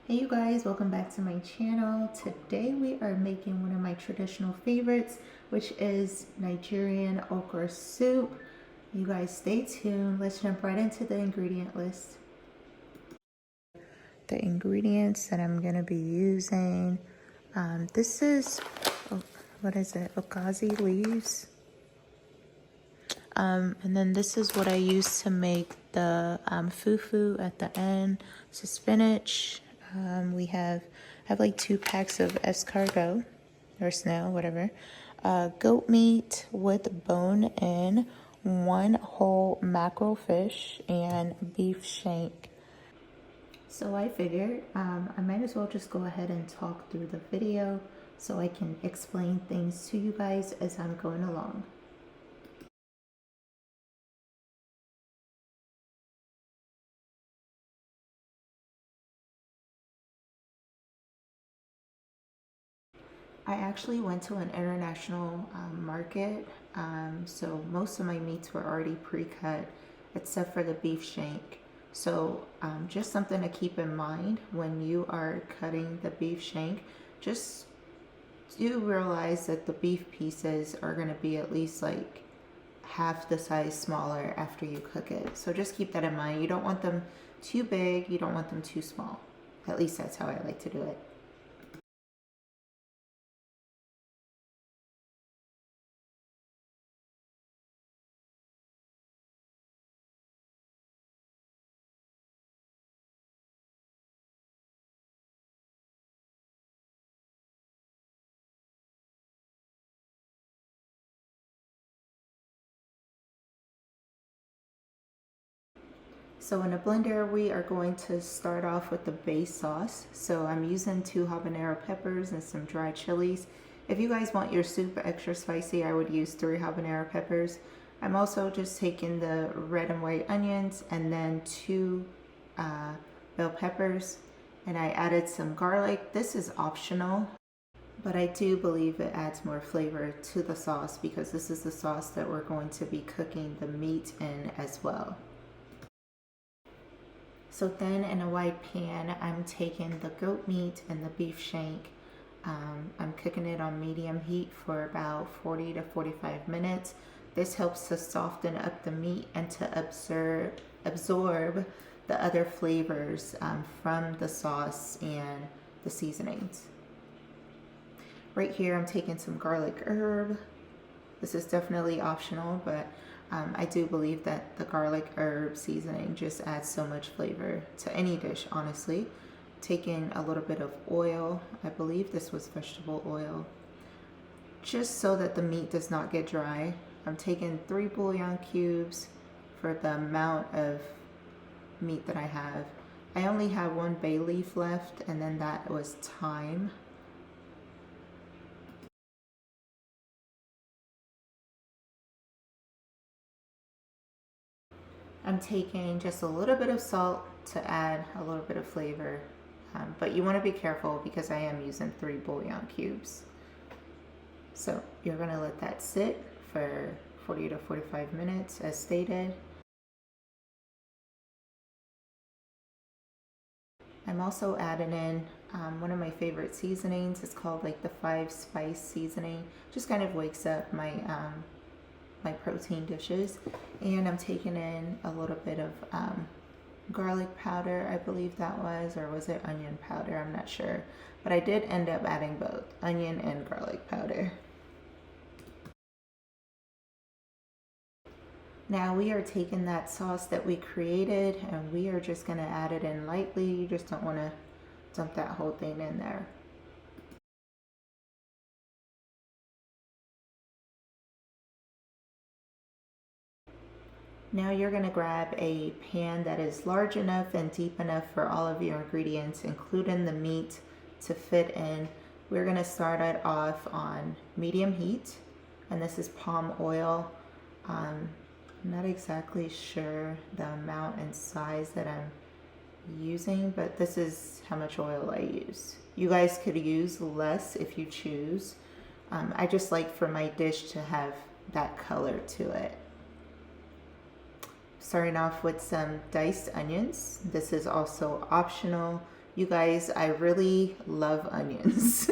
Hey you guys, welcome back to my channel. Today we are making one of my traditional favorites, which is Nigerian okra soup. You guys stay tuned. Let's jump right into the ingredient list. The ingredients that I'm going to be using, this is, what is it, okazi leaves. And then this is what I use to make the fufu at the end. So spinach. We have like 2 packs of escargot or snail, whatever. Goat meat with bone in, 1 whole mackerel fish, and beef shank. So I figured I might as well just go ahead and talk through the video so I can explain things to you guys as I'm going along. I actually went to an international market, so most of my meats were already pre-cut except for the beef shank. So just something to keep in mind when you are cutting the beef shank, just do realize that the beef pieces are going to be at least like half the size smaller after you cook it. So just keep that in mind. You don't want them too big, you don't want them too small. At least that's how I like to do it. So in a blender, we are going to start off with the base sauce. So I'm using 2 habanero peppers and some dry chilies. If you guys want your soup extra spicy, I would use 3 habanero peppers. I'm also just taking the red and white onions and then 2 bell peppers. And I added some garlic. This is optional, but I do believe it adds more flavor to the sauce because this is the sauce that we're going to be cooking the meat in as well. So then in a wide pan, I'm taking the goat meat and the beef shank. I'm cooking it on medium heat for about 40 to 45 minutes. This helps to soften up the meat and to absorb the other flavors from the sauce and the seasonings. Right here, I'm taking some garlic herb. This is definitely optional, but I do believe that the garlic herb seasoning just adds so much flavor to any dish, honestly. Taking a little bit of oil, I believe this was vegetable oil, just so that the meat does not get dry. I'm taking 3 bouillon cubes for the amount of meat that I have. I only have 1 bay leaf left, and then that was thyme. I'm taking just a little bit of salt to add a little bit of flavor, but you want to be careful because I am using 3 bouillon cubes. So you're going to let that sit for 40 to 45 minutes as stated. I'm also adding in one of my favorite seasonings. It's called like the 5 spice seasoning. Just kind of wakes up my my protein dishes. And I'm taking in a little bit of garlic powder, I believe that was, or was it onion powder? I'm not sure. But I did end up adding both onion and garlic powder. Now we are taking that sauce that we created and we are just going to add it in lightly. You just don't want to dump that whole thing in there. Now you're going to grab a pan that is large enough and deep enough for all of your ingredients, including the meat, to fit in. We're going to start it off on medium heat, and this is palm oil. I'm not exactly sure the amount and size that I'm using, but this is how much oil I use. You guys could use less if you choose. I just like for my dish to have that color to it. Starting off with some diced onions. This is also optional. You guys, I really love onions.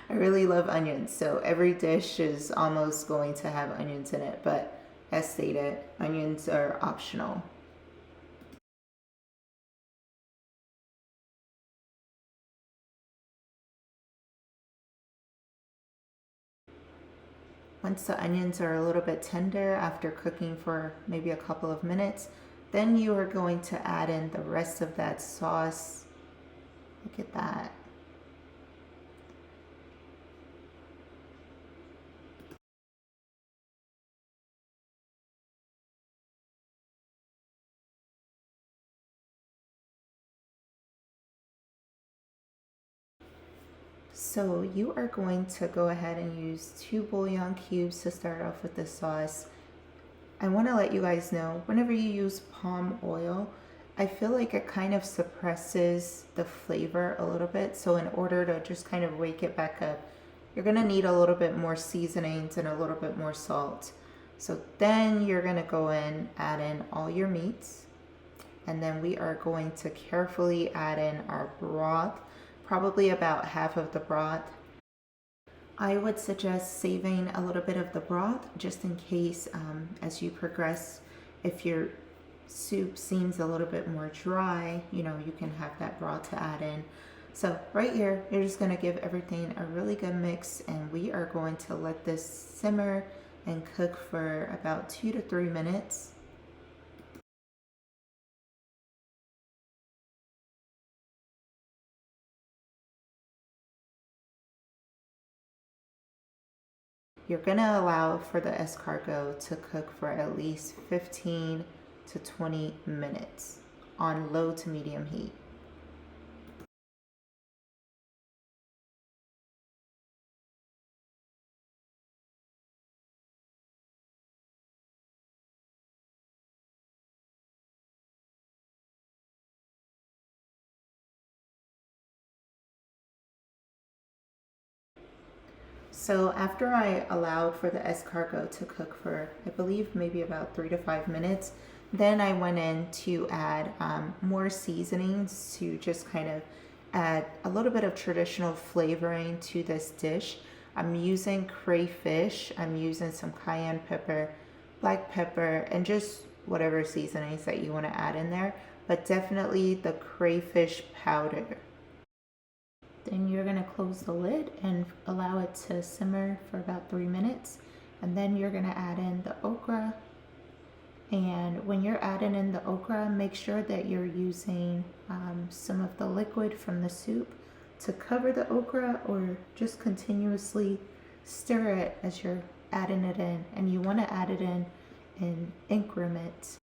I really love onions. So every dish is almost going to have onions in it, but as stated, onions are optional. Once the onions are a little bit tender after cooking for maybe a couple of minutes, then you are going to add in the rest of that sauce. Look at that. So you are going to go ahead and use 2 bouillon cubes to start off with the sauce. I want to let you guys know, whenever you use palm oil, I feel like it kind of suppresses the flavor a little bit. So in order to just kind of wake it back up, you're going to need a little bit more seasonings and a little bit more salt. So then you're going to go in, add in all your meats, and then we are going to carefully add in our broth, probably about half of the broth. I would suggest saving a little bit of the broth just in case as you progress, if your soup seems a little bit more dry, you know, you can have that broth to add in. So right here, you're just gonna give everything a really good mix, and we are going to let this simmer and cook for about 2 to 3 minutes. You're gonna allow for the escargot to cook for at least 15 to 20 minutes on low to medium heat. So after I allowed for the escargot to cook for, I believe, maybe about 3 to 5 minutes, then I went in to add more seasonings to just kind of add a little bit of traditional flavoring to this dish. I'm using crayfish, I'm using some cayenne pepper, black pepper, and just whatever seasonings that you want to add in there, but definitely the crayfish powder. Then you're going to close the lid and allow it to simmer for about 3 minutes. And then you're going to add in the okra. And when you're adding in the okra, make sure that you're using some of the liquid from the soup to cover the okra, or just continuously stir it as you're adding it in. And you want to add it in increments.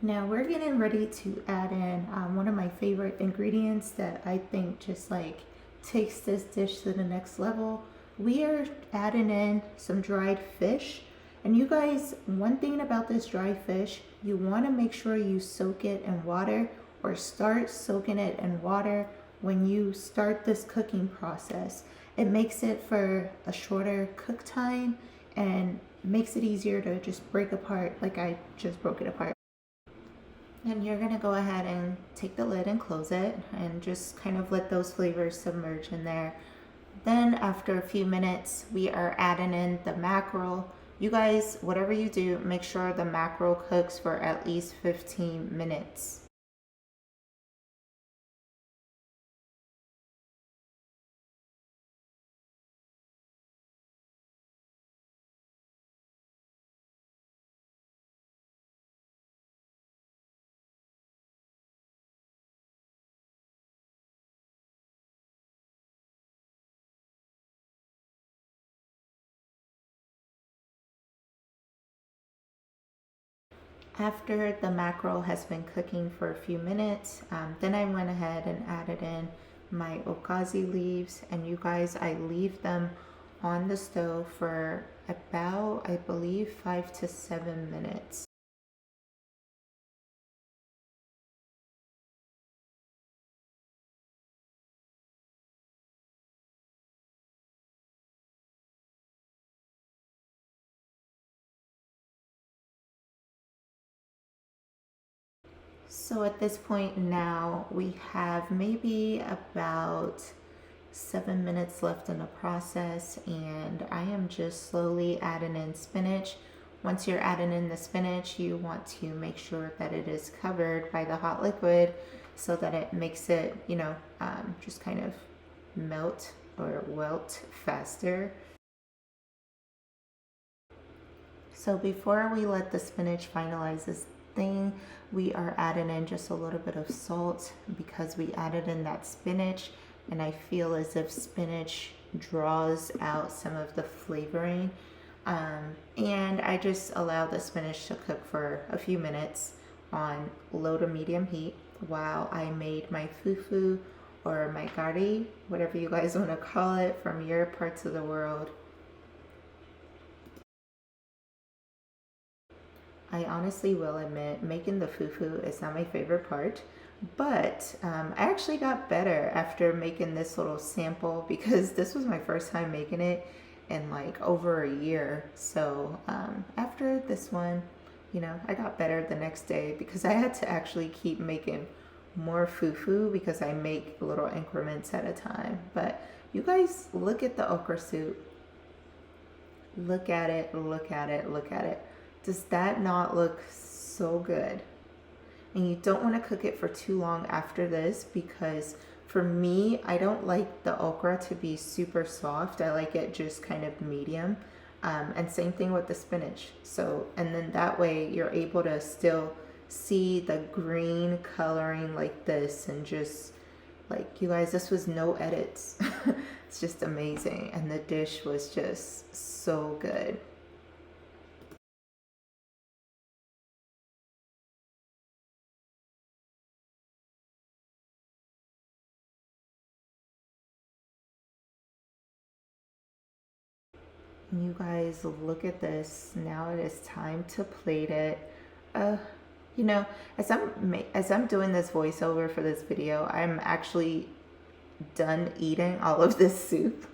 Now we're getting ready to add in one of my favorite ingredients that I think just like takes this dish to the next level. We are adding in some dried fish. And you guys, one thing about this dried fish, you want to make sure you soak it in water, or start soaking it in water when you start this cooking process. It makes it for a shorter cook time and makes it easier to just break apart like I just broke it apart. And you're gonna go ahead and take the lid and close it and just kind of let those flavors submerge in there. Then after a few minutes, we are adding in the mackerel. You guys, whatever you do, make sure the mackerel cooks for at least 15 minutes. After the mackerel has been cooking for a few minutes, then I went ahead and added in my okazi leaves. And you guys, I leave them on the stove for about, I believe, 5 to 7 minutes. So at this point now, we have maybe about 7 minutes left in the process, and I am just slowly adding in spinach. Once you're adding in the spinach, you want to make sure that it is covered by the hot liquid so that it makes it, just kind of melt or wilt faster. So before we let the spinach finalize this thing, we are adding in just a little bit of salt because we added in that spinach, and I feel as if spinach draws out some of the flavoring. And I just allow the spinach to cook for a few minutes on low to medium heat while I made my fufu or my gari, whatever you guys want to call it from your parts of the world. I honestly will admit making the fufu is not my favorite part, but I actually got better after making this little sample because this was my first time making it in like over a year. So after this one, I got better the next day because I had to actually keep making more fufu because I make little increments at a time. But you guys look at the okra soup. Look at it, look at it, look at it. Does that not look so good? And you don't want to cook it for too long after this because for me, I don't like the okra to be super soft. I like it just kind of medium. And same thing with the spinach. So, and then that way you're able to still see the green coloring like this, and just like, you guys, this was no edits. It's just amazing. And the dish was just so good. You guys, look at this. Now it is time to plate it. Uh, as I'm doing this voiceover for this video, I'm actually done eating all of this soup.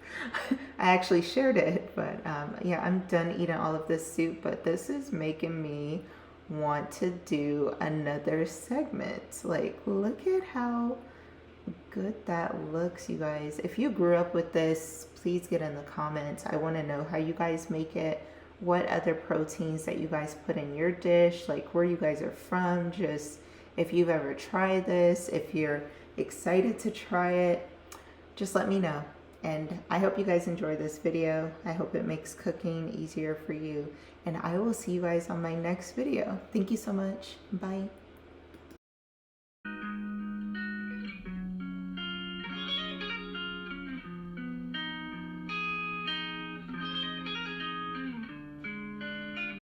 I actually shared it, but yeah, I'm done eating all of this soup, but this is making me want to do another segment. Like, look at how good that looks, you guys. If you grew up with this, please get in the comments. I want to know how you guys make it, what other proteins that you guys put in your dish, like where you guys are from, just if you've ever tried this, if you're excited to try it, just let me know. And I hope you guys enjoy this video. I hope it makes cooking easier for you. And I will see you guys on my next video. Thank you so much. Bye.